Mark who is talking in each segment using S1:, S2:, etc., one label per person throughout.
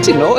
S1: kino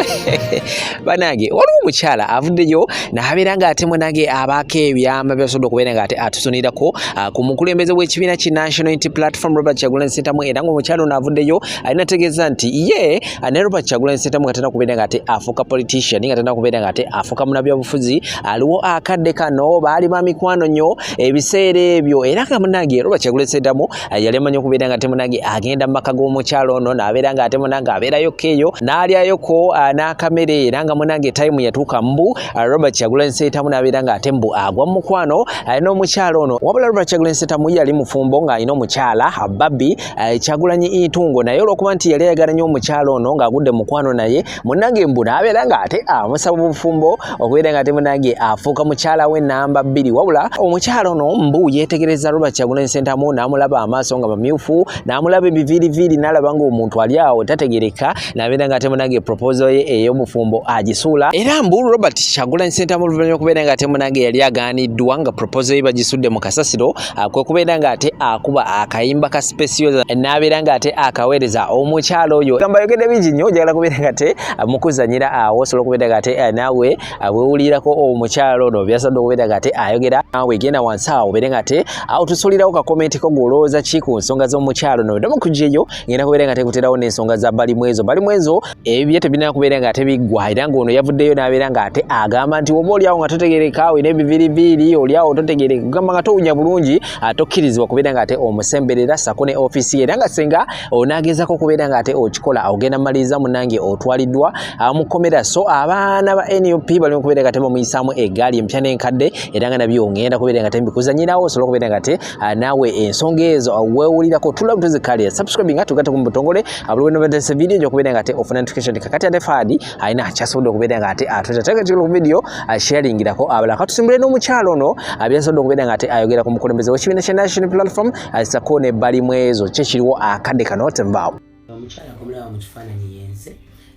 S1: banange waliwo omukyala avuddeyo n'abeera ng'ate munange abaako ebyama byasobola okubeera ng'ate atusonirako ku mukulembeze w'ekibiina ki National Unity Platform Robert Kyagulanyi Ssentamu era ng'omukyala ono avuddeyo alina ategeeza nti ye ne Robert Kyagulanyi Ssentamu nga tena kubeera ng'ate afuuka politician nga tena kubeera ng'ate afuuka munabyabufuzi aliwo akadde kano baali ba mikwano nnyo ebiseera ebyo era nga munange Robert Kyagulanyi Ssentamu yali amanyi okubeera ng'ate munange agenda mu maka g'omukyala ono n'abeera ng'ate munange abeerayo keeyo n'alyayoko n'akamere era nga munange time yatuuka mbu Robert Kyagulanyi Ssentamu n'abeera ng'ate mbu agwa mu mukwano n'omukyala ono wabula Robert Kyagulanyi Ssentamu yali mufumbo ng'alina omukyala Babi Kyagulanyi Intungo naye olw'okuba nti yali ayagala nnyo omukyala ono ng'agudde mukwano naye munange mbu n'abeera ng'ate amusaba obufumbo okubeera ng'ate munange afuuka mukyala we namba 2 wabula omukyala ono mbu yeetegereza Robert Kyagulanyi Ssentamu n'amulaba amaaso nga mamyufu n'amulaba ebiviiriviiri n'alaba ng'omuntu ali awo tategereka n'abeera ng'ate munange proposal ye ey'omufumbo agisuula era mbu Robert Kyagulanyi Ssentamu oluvannyuma okubeera ng'ate munange yali agaaniddwa nga proposal ye bagisudde mu kasasiro kwe kubeera ng'ate akuba akayimba ka special n'abeera ng'ate akaweereza omukyala oyo gamba yogedde bingi nnyo ojagala kubeera ng'ate mukuzanyira awo osobola okubeera ng'ate naawe bwewulirako omukyala ono byasobodde okubeera ng'ate ayogera naawe genda wansi awo obeere ng'ate awo tusuulirawo kakomenti ko gw'olowooza ki ku nsonga z'omukyala ono ddamu kuggyeyo ngenda kubeera ng'ate kuterawo n'ensonga za balimu ezo ebyo tebirina kubeera ng'ate biggwa era ng'ono yavuddeyo n'abeera ng'ate agamba nti oba oliawo nga totegereka olina ebiviiriviiri oliawo totegereka kugamba nga towunya bulungi tokkirizibwa kubeera ng'ate omusemberera sako ne ofiisi ye era nga senga onaagezako okubeera ng'ate okikola ogenda maliriza munange otwaliddwa mu kkomera so abaana ba NUP bali mu kubeera ng'ate mumuyisaamu eggaali empya n'enkadde era nga nabyo ngenda kubeera ng'ate mbikuzanyirawo osobola okubeera ng'ate naawe ensonga ezo weewulirako tulabu tuzikalira subscribe nga tugate ku butongole abulwe nobatese video njo kubeera ng'ate ofuna notification kakati ate Fadi alina akyasobodde okubeera ng'ate atwetega kikulu ku video sharingirako abala katusimbule n'omukyalo ono byasobodde okubeera ng'ate ayogera ku mukulembeze w'ekibiina kya National Platform sako ne balimu ezo kyekiriwo akadde kano tembaawo
S2: omukyala kumulaba mu kifaananyi yense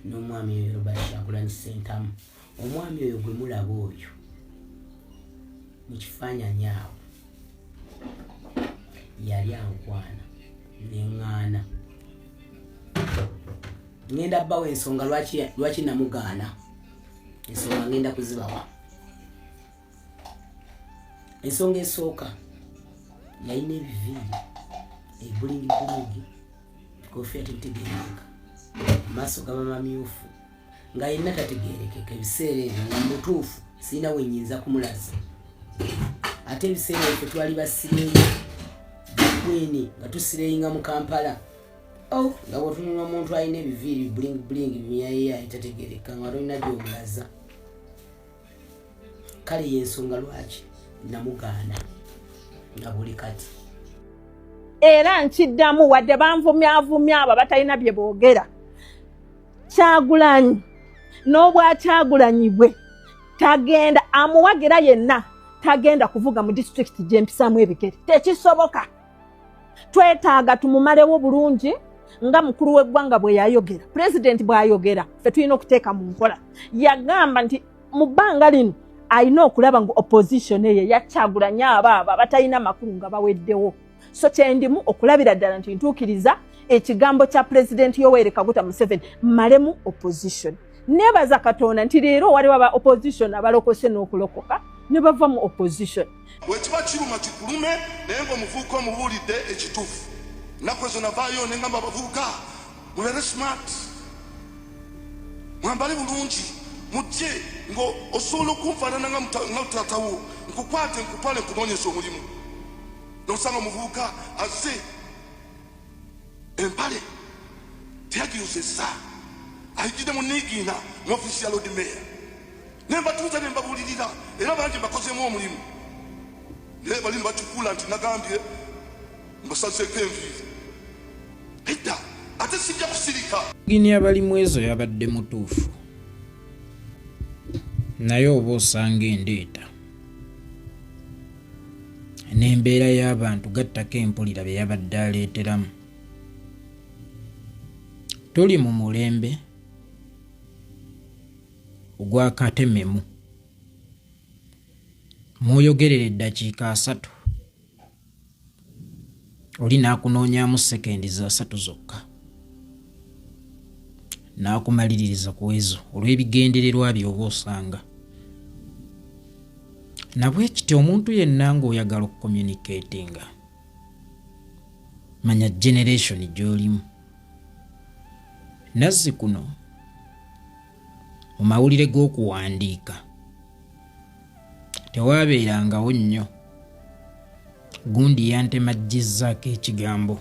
S2: n'omwami oyo Robert Kyagulanyi Ssentamu omwami oyo gwe mulaba oyo mu kifaananyi awo yali ankwana neŋŋaana ngenda bbawo ensonga lwaki namugaana ensonga ngenda kuzibawa ensonga esooka yalina ebiviiri ebulingi kofiya tetegeereka amaaso gaba mamyufu nga yenna tategeerekeka ebiseera ebyo nga mutuufu sirina wenyinza kumulaza ate ebiseera ebyo twali basireeyo bakwini nga tusireyinga mu Kampala nga bwotunula omuntu alina ebiviiri bulingi bimyayeyayi tategeereka nga tolina gyomulaza kale yensonga lwaki namugaana nga buli kati
S3: era nkiddamu wadde banvumyavumya abo batalina bye boogera Kyagulanyi n'obwakyagulanyi bwe tagenda amuwagira yenna tagenda kuvuga mu district gy'empisaamu ebigere tekisoboka twetaaga tumumalewo bulungi nga mukulu w'eggwanga bwe yayogera president bw'ayogera ffe tulina okuteeka mu nkola yagamba nti mu bbanga lino alina okulaba ngu opposition eye yakyagulanyi abo batalina makulu nga baweddewo so kyendimu okulabira ddala nti ntuukiriza ekigambo kya president Yoweri Kaguta Museveni malemu opposition nebaza Katonda nti leero waliwo aba opposition abalokose n'okulokoka ne bava mu opposition
S4: wekiba kiruma kikulume naye ng'omuvubuka omubuulidde ekituufu nnaku ezo navaayo ne ngamba abavubuka mubeere smart mwambale bulungi mutye ng'osobola okunfaanana nga mutatawo nkukwate nkutwale nkunoonyesa omulimu nosanga omuvubuka azze empale teyagiyozesa ayigire mu niigiina mu ofiisi ya Lord Mayor ne mbatuuza ne mbabuulirira era bangi mbakozeemu omulimu naye bali ne bakikuula nti nagambye mbasazeeko enviiri edda ate sijja kusirika
S5: gini abalimu ezo yabadde mutuufu naye oba osanga endeeta n'embeera y'abantu gattako empulira bye yabadde aleeteramu tuli mu mulembe ogwakatememu mwoyogerera eddakiika 3 oli naakunoonyaamu sekendi za 3 zokka n'akumaliririza ku ezo olw'ebigendererwa by'oba osanga. Nabwe kiti omuntu yenna ng'oyagala okucommunicatinga, manya generation gy'olimu. Nazzi kuno mu mawulire g'okuwandiika tewaabeerangawo nnyo gundi yantemajjizzaako ekigambo,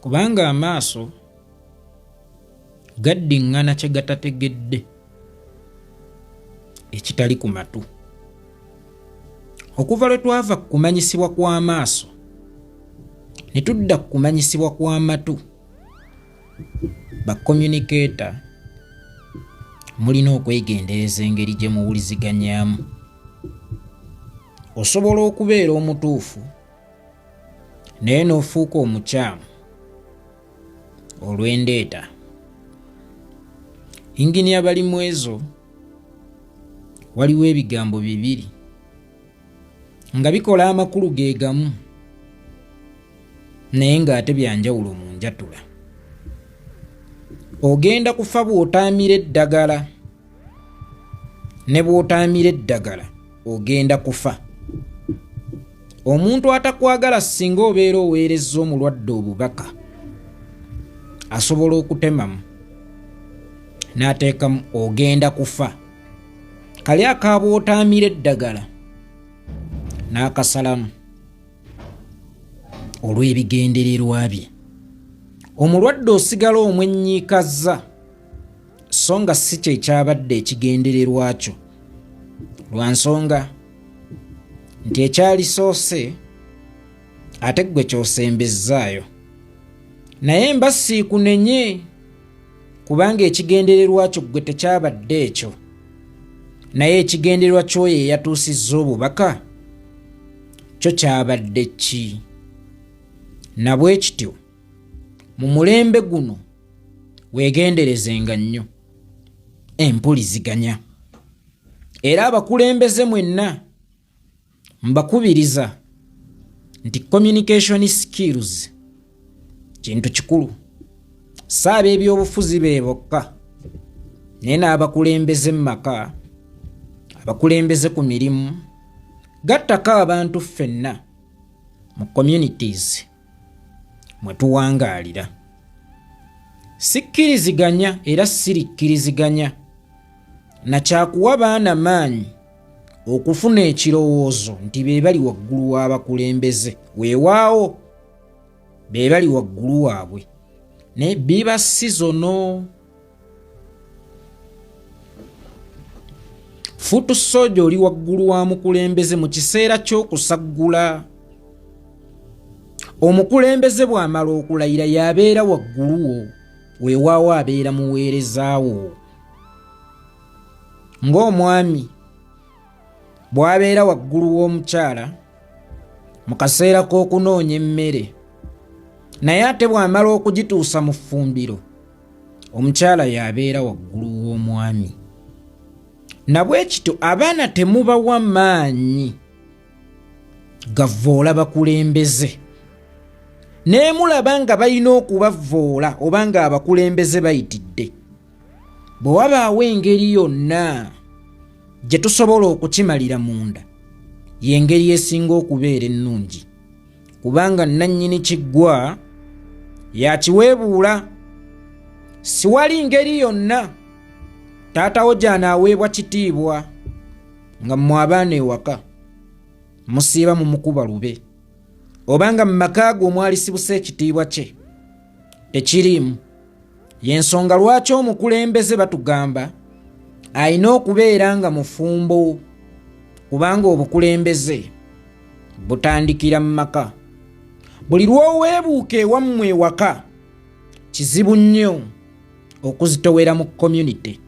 S5: kubanga amaaso gaddiŋŋana kye gatategedde ekitali ku matu. Okuva lwe twava ku kumanyisibwa kw'amaaso ne tudda ku kumanyisibwa kw'amatu, ba-communicator mulina okwegendereza engeri gye muwuliziganyaamu. Osobola okubeera omutuufu naye n'ofuuka omukyamu olw'endeeta. Inginiya bali mu ezo waliwo ebigambo bibiri nga bikola amakulu ge gamu naye ng'ate byanjawulo mu njatula. Ogenda kufa bw'otaamira eddagala, ne bw'otaamira eddagala ogenda kufa. Omuntu atakwagala singa obeera oweerezza omulwadde obubaka asobola okutemamu n'ateekamu ogenda kufa. Kali akaaba otaamira eddagala n'akasalamu olw'ebigendererwa bye. Omulwadde osigala omwenyiikazza so nga si kye kyabadde ekigendererwa kyo, lwa nsonga nti ekyalisoose ate ggwe ky'osembezzaayo. Naye mba siikunenye kubanga ekigendererwa kyo ggwe tekyabadde ekyo, naye ekigendererwa ky'oyo eyatuusizza obubaka kyo kyabadde ki? Na bwe kityo mu mulembe guno weegenderezenga nnyo empuliziganya. Era abakulembeze mwenna mbakubiriza nti communication skills kintu kikulu. Saaba ebyobufuzi be bokka, naye n'abakulembeze mu maka, abakulembeze ku mirimu, gattako abantu ffenna mu communities mwe tuwangaalira. Sikkiriziganya era sirikkiriziganya na kyakuwa baana maanyi okufuna ekirowoozo nti be bali waggulu w'abakulembeze. Weewaawo be bali waggulu waabwe naye biba si zono. Futu soja oli waggulu wa mukulembeze mu kiseera ky'okusaggula. Omukulembeze bw'amala okulayira y'abeera wagguluwo, weewaawo abeera muweerezaawo. Ng'omwami bw'abeera waggulu w'omukyala mu kaseera k'okunoonya emmere, naye ate bw'amala okugituusa mu ffumbiro, omukyala y'abeera waggulu w'omwami. Na bwe kityo abaana temubawa maanyi gavvoola bakulembeze, naye mulaba nga balina okubavvoola oba nga abakulembeze bayitidde. Bwe wabaawo engeri yonna gye tusobola okukimalira munda, y'engeri esinga okubeera ennungi, kubanga nannyini kiggwa yakiweebuula. Siwali ngeri yonna taatawo gy'anaaweebwa kitiibwa nga mmwe abaana ewaka musiiba mu mukuba lube, obanga mu maka go omwalisibuse ekitiibwa kye tekiriimu. Y'ensonga lwaki omukulembeze batugamba alina okubeera nga mufumbo, kubanga obukulembeze butandikira mu maka. Buli lw'oweebuuka ewammwe ewaka kizibu nnyo okuzitowera mu community.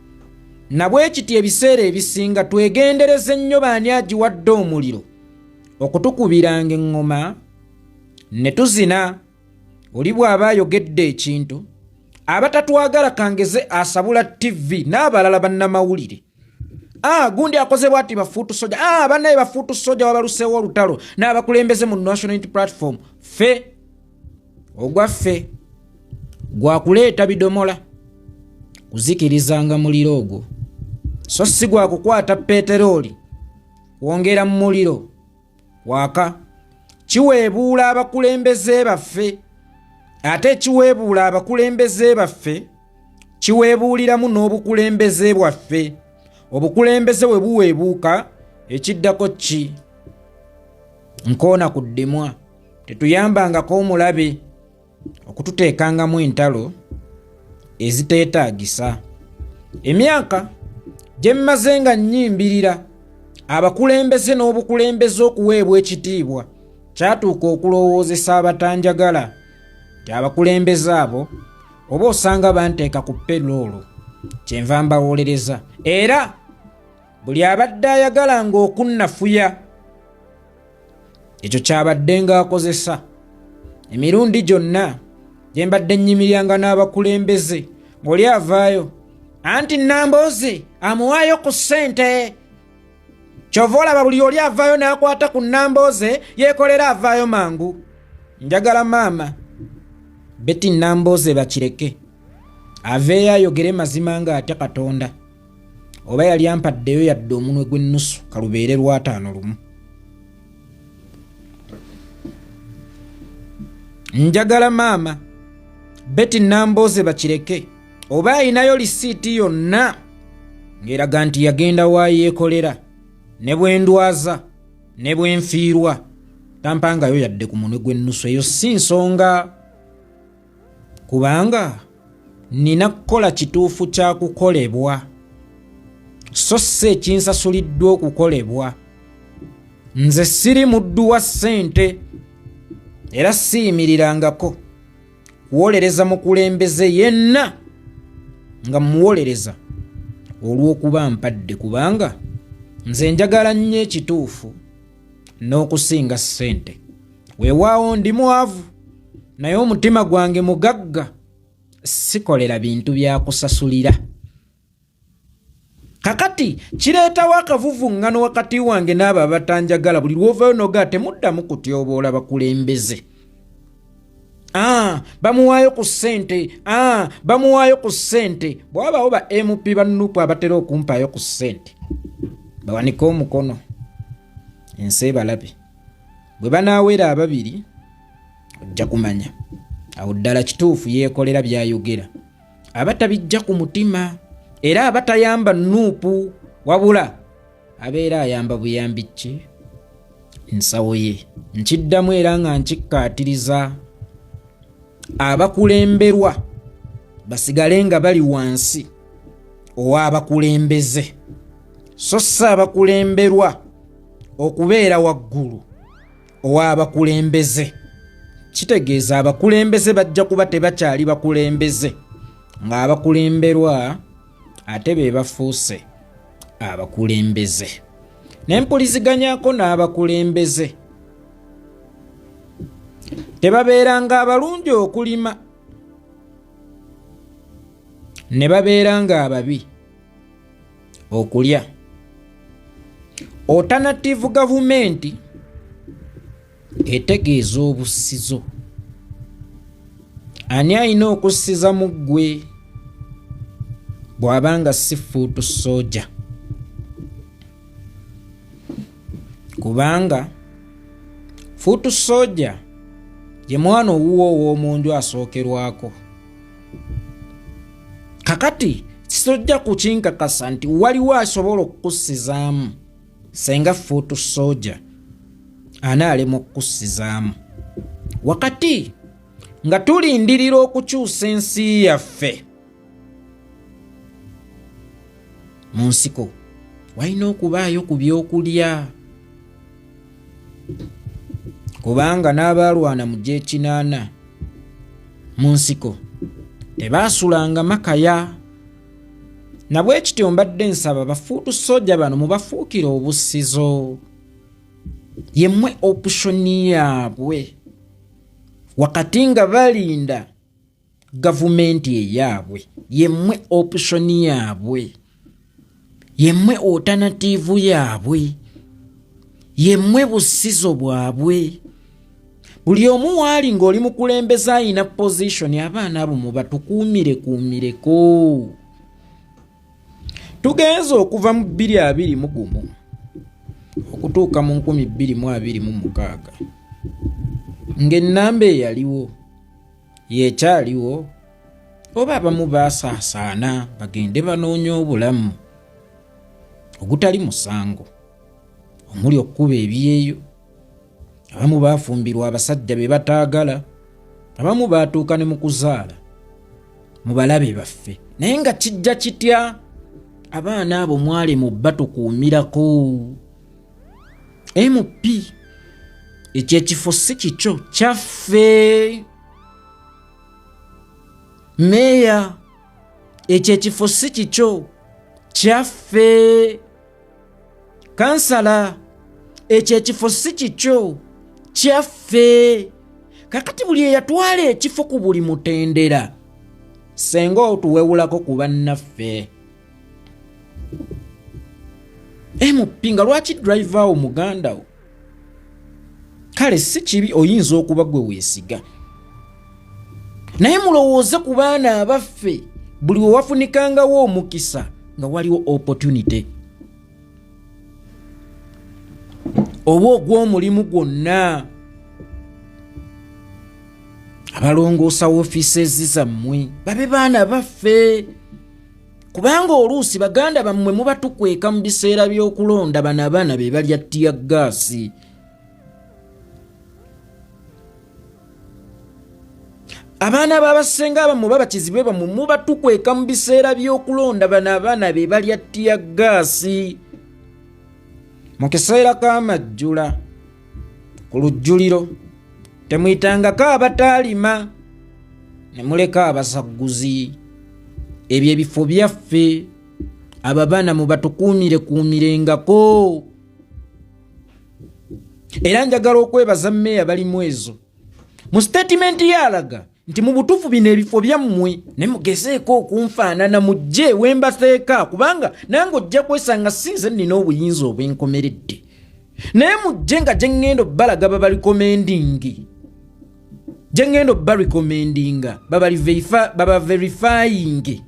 S5: Na bwe kiti ebiseera ebisinga twegendereze nnyo baani agiwadde omuliro okutukubiranga eŋŋoma ne tuzina. Oli bw'aba ayogedde ekintu, abatatwagala kangeze asabula TV n'abalala bannamawulire. Gundi akoze bw'ati bafuutu soja. Bannaye bafuutu soja wabaluseewo olutalo n'abakulembeze mu National Unity Platform. Ffe ogwaffe gwakuleeta bidomola kuzikirizanga muliro ogwo so si gwa kukwata peteroli wongera mu muliro waka. Kiweebuula abakulembeze baffe, ate kiweebuula abakulembeze baffe kiweebuuliramu n'obukulembeze bwaffe. Obukulembeze bwe buweebuuka ekiddako ki? Nkoona ku ddimwa. Tetuyambangako omulabe okututeekangamu entalo eziteetaagisa. Emyaka gye mmaze nga nnyimbirira abakulembeze n'obukulembeze okuweebwa ekitiibwa kyatuuka okulowoozesa abatanjagala ti abakulembeze abo oba osanga banteeka ku peroolo kyenva mbawolereza. Era buli abadde ayagalanga okunnafuya ekyo kyabadde ng'akozesa. Emirundi gyonna gye mbadde nnyimiryanga n'abakulembeze ng'oli avaayo anti Nambooze amuwaayo ku ssente. Kyova olaba buli oli avaayo n'akwata ku Nambooze yeekolera avaayo mangu. Njagala maama Betty Nambooze bakireke aveeyo ayogere mazima ng'atya Katonda, oba yali ampaddeyo yadde omunwe gw'ennusu kalubeere lw'ataano lumu. Njagala maama Betty Nambooze bakireke, oba ayinayo lisiiti yonna ng'eraga nti yagenda waayeekolera ne bwe ndwaza ne bwe nfiirwa tampangayo yadde ku munwe gw'ennusu. Eyo si nsonga, kubanga nina kukola kituufu kya kukolebwa so si ekinsasuliddwa okukolebwa. Nze siri muddu wa ssente era siyimirirangako kuwolereza mukulembeze yenna nga muwolereza olw'okuba mpadde, kubanga nze njagala nnyo ekituufu n'okusinga ssente. Weewaawo ndi mwavu naye omutima gwange mugagga, sikolera bintu bya kusasulira. Kakati kireetawo akavuvuŋŋano wakati wange n'abo abatanjagala. Buli lw'ovaayo noga temuddamu kutyoboola bakulembeze. Bamuwaayo ku ssente, bamuwaayo ku ssente. Bw'abaawo ba MP bannupu abatera okumpaayo ku ssente bawanike omukono ensi ebalabe. Bwe banaawera ababiri ojja kumanya awo ddala kituufu yeekolera by'ayogera. Abatabijja ku mutima era abatayamba nuupu wabula abeera ayamba buyambi ki nsawo ye. Nkiddamu era nga nkikkaatiriza abakulemberwa basigale nga bali wansi ow'abakulembeze so si abakulemberwa okubeera waggulu ow'abakulembeze. Kitegeeza abakulembeze bajja kuba tebakyali bakulembeze nga abakulemberwa ate be bafuuse abakulembeze. N'empuliziganyako n'abakulembeze tebabeeranga abalungi okulima ne babeeranga ababi okulya. Alternative gavumenti etegeeza obusizo. Ani alina okussiza mu ggwe bw'abanga si fuutu soja? Kubanga fuutu soja ye mwana owuwo ow'omunju asookerwako. Kakati sijja kukinkakasa nti waliwo asobola okukussizaamu senga fuutu soja anaalema okukussizaamu wakati nga tulindirira okukyusa ensi yaffe. Mu nsiko walina okubaayo ku byokulya, kubanga n'abaalwana mu gy'ekinaana mu nsiko tebaasulanga makaya. Nabwe kityo mbadde nsaba bafuutu soja bano mubafuukire obusizo, yemmwe oputioni yaabwe wakati nga balinda gavumenti eyaabwe. Yemmwe oputioni yaabwe, yemmwe alternative yaabwe, yemmwe busizo bwabwe. Buli omu waali ng'oli mukulembeze ayina position, abaana abo mubatukuumireko. tugenze okuva mu 2021 okutuuka mu 2026 ng'ennamba eyaliwo yekyaliwo oba abamu baasaasaana bagende banoonya obulamu ogutali musango omuli okkuba ebyeyo. Abamu baafumbirwa abasajja be bataagala, abamu baatuuka ne mu kuzaala mu balabe baffe. Naye nga kijja kitya abaana abo mwali mu batukuumirako? MP ekyo ekifo si kikyo kyaffe. Meya ekyo ekifo si kikyo kyaffe. Kansala ekyo ekifo si kikyo kyaffe. Kakati buli eyatwala ekifo ku buli mutendera senga otuwewulako ku bannaffe. MP nga lwaki driver wo muganda wo? Kale si kibi, oyinza okuba gwe weesiga. Naye mulowooze ku baana abaffe buli we wafunikangawo omukisa nga waliwo opportunity oba ogw'omulimu gwonna. Abalongoosa offices zammwe babe baana baffe, kubanga oluusi baganda bammwe mubatukweka mu biseera by'okulonda bano abaana be balya ttiya gaasi. Abaana b'abasenga abamu baba kizibe bammwe mubatukweka mu biseera by'okulonda bano abaana be balya ttiya gaasi. Mu kiseera k'amajjula ku lujjuliro temuyitangako abataalima ne muleka abasagguzi. Ebyo ebifo byaffe, abo abaana mubatukuumirengako. Era njagala okwebaza mmeeya balimu ezo. Mu statement yalaga nti mu butuufu bino ebifo byammwe ne mugezeeko okunfaanana mujje wembateeka, kubanga nange ojja kwesanga sinze nina obuyinza obwenkomeredde. Naye mujje nga gye ngendo balaga babalikommendingi, gye ngendo barikommendinga baba verifying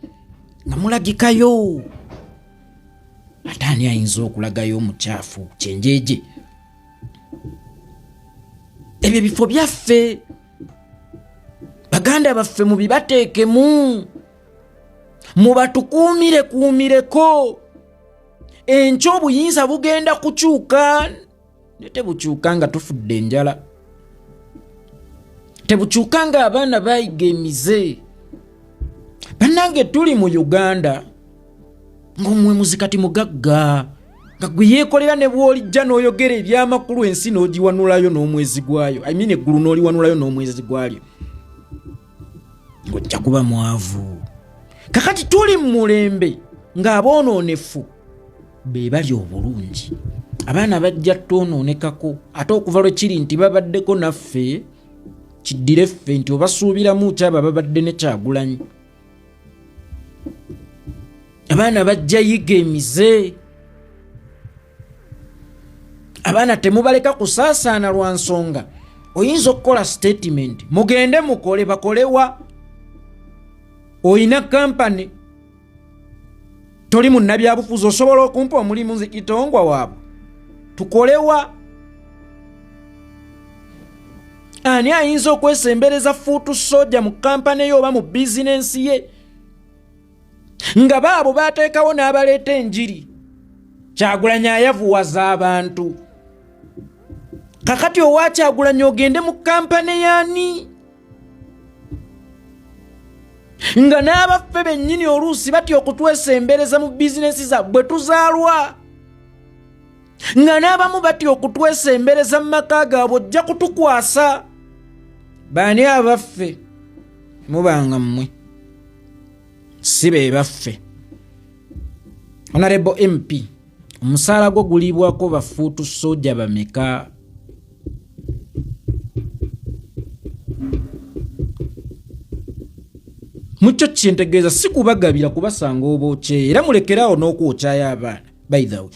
S5: nga mulagikayo. Ate ani ayinza okulagayo omukyafu kyenjeje? Ebyo ebifo byaffe, baganda baffe mubibateekemu, mubatukuumireko. Enkya obuyinza bugenda kukyuka, ne tebukyuka nga tufudde enjala, tebukyuka nga abaana bayiga emize. Bannange tuli mu Uganda ng'omwemuzi kati mugagga, nga gwe yeekolera ne bw'olijja n'oyogera ebyamakulu ensi n'ogiwanulayo n'omwezi gwayo. Eggulu n'oliwanulayo n'omwezi gwalyo, ng'ojja kuba mwavu. Kakati tuli mu mulembe ng'abonoonefu be bali obulungi. Abaana bajja twonoonekako, ate okuva lwe kiri nti babaddeko naffe kiddire ffe nti obasuubiramu kyaba babadde ne Kyagulanyi. Abaana bajja yiga emize. Abaana temubaleka kusaasaana lwa nsonga oyinza okukola statement mugende mukole, bakolewa. Oyina kampani, toli munnabyabufuzi, osobola okumpa omulimu nzikitongwa waabwe, tukolewa. Ani ayinza okwesembereza fuutu soja mu kampani ye oba mu bizinensi ye nga baabo bateekawo n'abaleeta enjiri? Kyagulanyi ayavuwaza abantu. Kakati owa Kyagulanyi ogende mu kampani yaani? Nga n'abaffe bennyini oluusi batya okutwesembereza mu bizinensi zaabwe tuzaalwa. Nga n'abamu batya okutwesembereza mu maka gaabwe ojja kutukwasa. Baani abaffe? Mubanga mmwe, si be baffe. Honorable MP, omusaala gwo gulibwako bafuutu soja bameka? Mucho kyentegeeza si kubagabira kubasanga obookye, era mulekerawo n'okwokyayo abaana. By the way,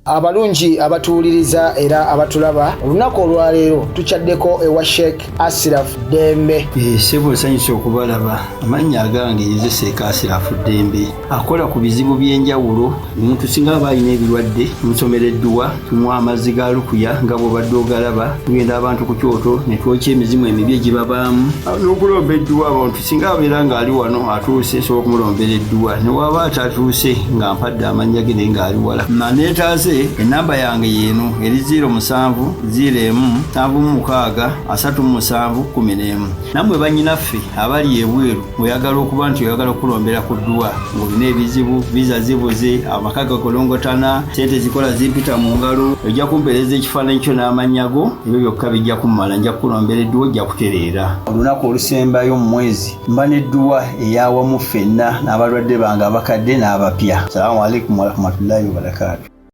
S6: Abalungi abatuwuliriza era abatulaba olunaku olwaleero tukyaddeko ewa Sheikh Asiraf Dembe.
S7: Sebo sanyusa okubalaba. Amannya agange Seeka Asiraf Dembe akola ku bizibu by'enjawulo. Omuntu singa aba alina ebirwadde musomereddwa tumuwa amazzi ga lukuya nga bw'obadde ogalaba. Tugenda abantu ku kyoto ne twokya emizimu emibi egibabaamu n'okulomba edduwa. Abantu singa abeera ng'ali wano atuuse sobola okumulombera edduwa, ne waba atatuuse nga mpadde amannya ge naye ng'ali wala. Neetaaze enamba yange yeeno eri 0701763711. Nammwe bannyinaffe abali ebweru oyagala okuba nti oyagala okulombera ku dduwa ng'olina ebizibu viza zibuze amaka gakolongotana sente zikola zimpita mu ngalo ojja kumpeereza ekifaananyi kyo n'amannya go ebyo byokka bijja kummala nja kukulombera edduwa ojja kutereera. Olunaku olusembayo mu mwezi mba n'edduwa eyawamu ffenna n'abalwadde bange abakadde n'abapya. Salaamu alaikum warahmatullahi wabarakatuh.